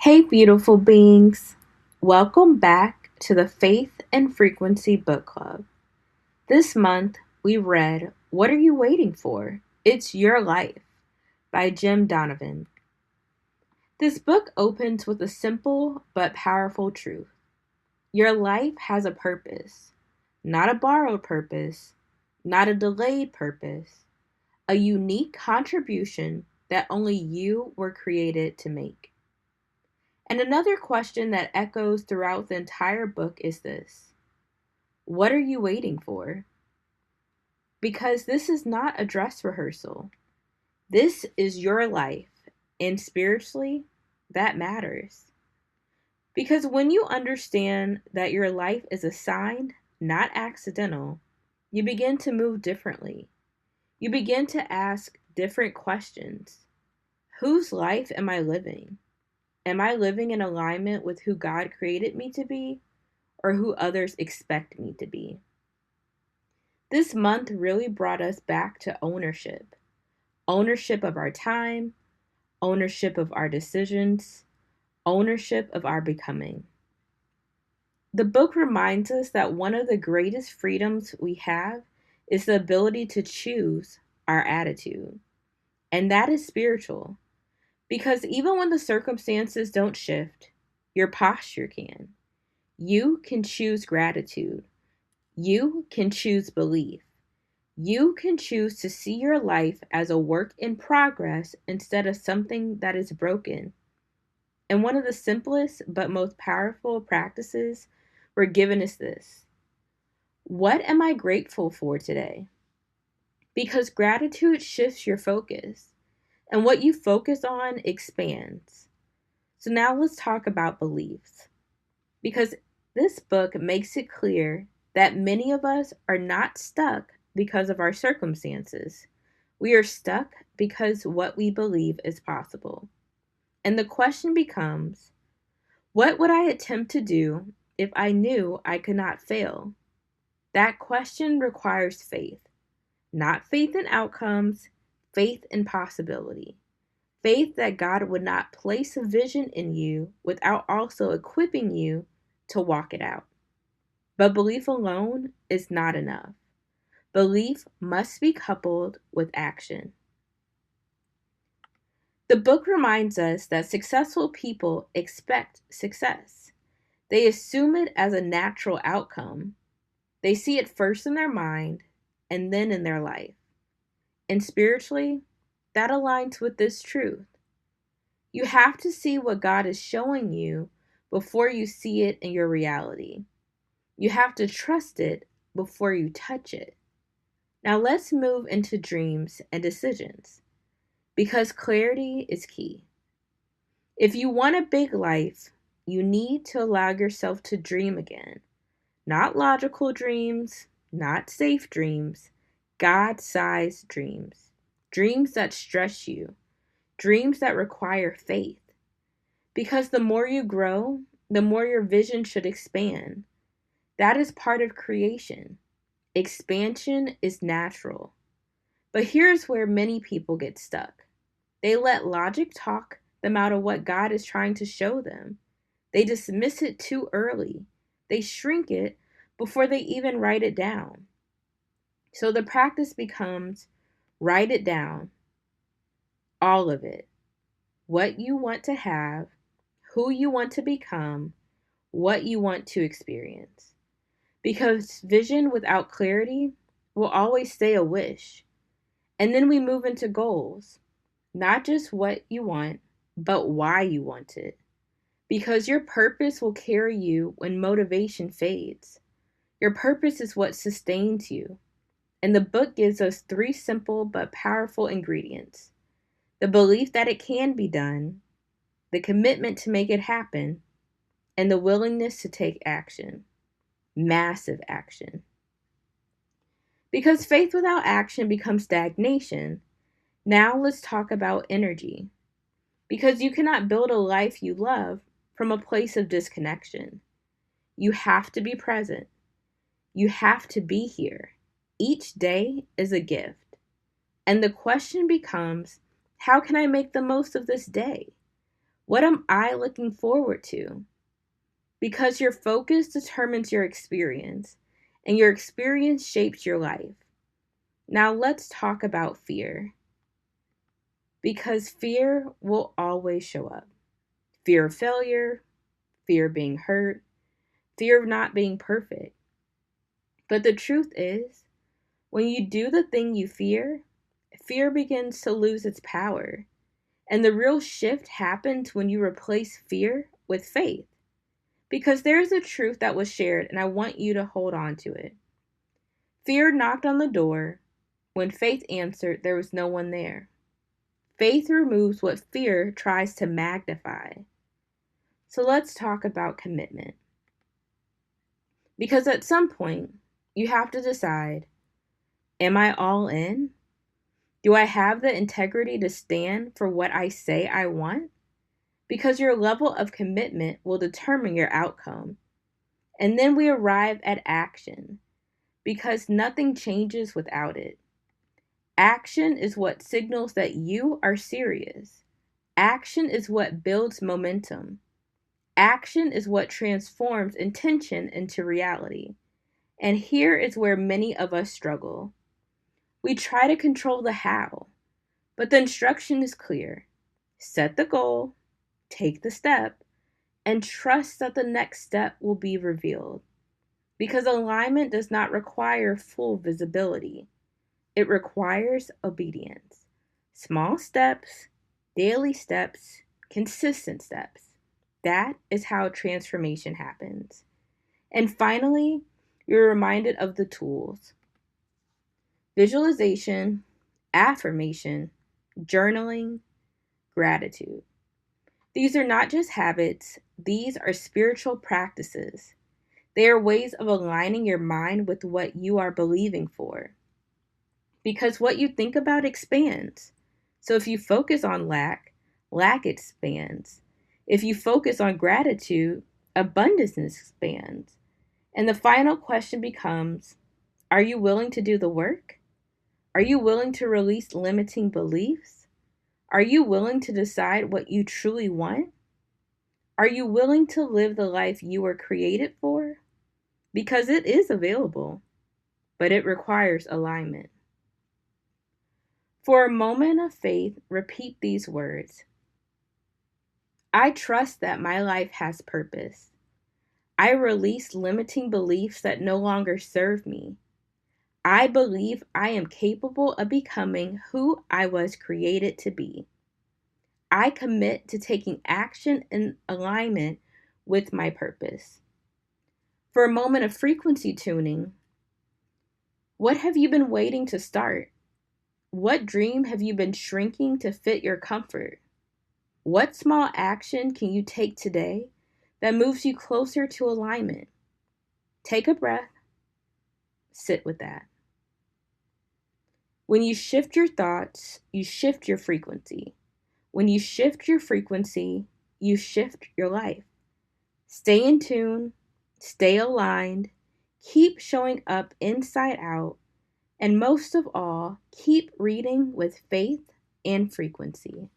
Hey, beautiful beings. Welcome back to the Faith and Frequency Book Club. This month, we read What Are You Waiting For? It's Your Life by Donovan. This book opens with a simple but powerful truth. Your life has a purpose, not a borrowed purpose, not a delayed purpose, a unique contribution that only you were created to make. And another question that echoes throughout the entire book is this: what are you waiting for? Because this is not a dress rehearsal. This is your life, and spiritually, that matters. Because when you understand that your life is assigned, not accidental, you begin to move differently. You begin to ask different questions. Whose life am I living? Am I living in alignment with who God created me to be, or who others expect me to be? This month really brought us back to ownership. Ownership of our time, ownership of our decisions, ownership of our becoming. The book reminds us that one of the greatest freedoms we have is the ability to choose our attitude. And that is spiritual. Because even when the circumstances don't shift, your posture can. You can choose gratitude. You can choose belief. You can choose to see your life as a work in progress instead of something that is broken. And one of the simplest but most powerful practices we're given is this: what am I grateful for today? Because gratitude shifts your focus, and what you focus on expands. So now let's talk about beliefs. Because this book makes it clear that many of us are not stuck because of our circumstances. We are stuck because what we believe is possible. And the question becomes, what would I attempt to do if I knew I could not fail? That question requires faith. Not faith in outcomes, faith in possibility. Faith that God would not place a vision in you without also equipping you to walk it out. But belief alone is not enough. Belief must be coupled with action. The book reminds us that successful people expect success. They assume it as a natural outcome. They see it first in their mind and then in their life. And spiritually, that aligns with this truth. You have to see what God is showing you before you see it in your reality. You have to trust it before you touch it. Now let's move into dreams and decisions, because clarity is key. If you want a big life, you need to allow yourself to dream again. Not logical dreams, not safe dreams, God-sized dreams. Dreams that stretch you, dreams that require faith. Because the more you grow, the more your vision should expand. That is part of creation. Expansion is natural. But here's where many people get stuck. They let logic talk them out of what God is trying to show them. They dismiss it too early. They shrink it before they even write it down. So the practice becomes: write it down, all of it. What you want to have, who you want to become, what you want to experience. Because vision without clarity will always stay a wish. And then we move into goals. Not just what you want, but why you want it. Because your purpose will carry you when motivation fades. Your purpose is what sustains you. And the book gives us 3 simple but powerful ingredients: the belief that it can be done, the commitment to make it happen, and the willingness to take action. Massive action. Because faith without action becomes stagnation. Now let's talk about energy. Because you cannot build a life you love from a place of disconnection. You have to be present. You have to be here. Each day is a gift. And the question becomes, how can I make the most of this day? What am I looking forward to? Because your focus determines your experience, and your experience shapes your life. Now let's talk about fear. Because fear will always show up. Fear of failure, fear of being hurt, fear of not being perfect. But the truth is, when you do the thing you fear, fear begins to lose its power. And the real shift happens when you replace fear with faith. Because there's a truth that was shared, and I want you to hold on to it. Fear knocked on the door. When faith answered, there was no one there. Faith removes what fear tries to magnify. So let's talk about commitment. Because at some point, you have to decide, am I all in? Do I have the integrity to stand for what I say I want? Because your level of commitment will determine your outcome. And then we arrive at action, because nothing changes without it. Action is what signals that you are serious. Action is what builds momentum. Action is what transforms intention into reality. And here is where many of us struggle. We try to control the how, but the instruction is clear. Set the goal, take the step, and trust that the next step will be revealed. Because alignment does not require full visibility. It requires obedience. Small steps, daily steps, consistent steps. That is how transformation happens. And finally, you're reminded of the tools: visualization, affirmation, journaling, gratitude. These are not just habits, these are spiritual practices. They are ways of aligning your mind with what you are believing for. Because what you think about expands. So if you focus on lack, lack expands. If you focus on gratitude, abundance expands. And the final question becomes, are you willing to do the work? Are you willing to release limiting beliefs? Are you willing to decide what you truly want? Are you willing to live the life you were created for? Because it is available, but it requires alignment. For a moment of faith, repeat these words. I trust that my life has purpose. I release limiting beliefs that no longer serve me. I believe I am capable of becoming who I was created to be. I commit to taking action in alignment with my purpose. For a moment of frequency tuning, what have you been waiting to start? What dream have you been shrinking to fit your comfort? What small action can you take today that moves you closer to alignment? Take a breath, sit with that. When you shift your thoughts, you shift your frequency. When you shift your frequency, you shift your life. Stay in tune, stay aligned, keep showing up inside out, and most of all, keep reading with faith and frequency.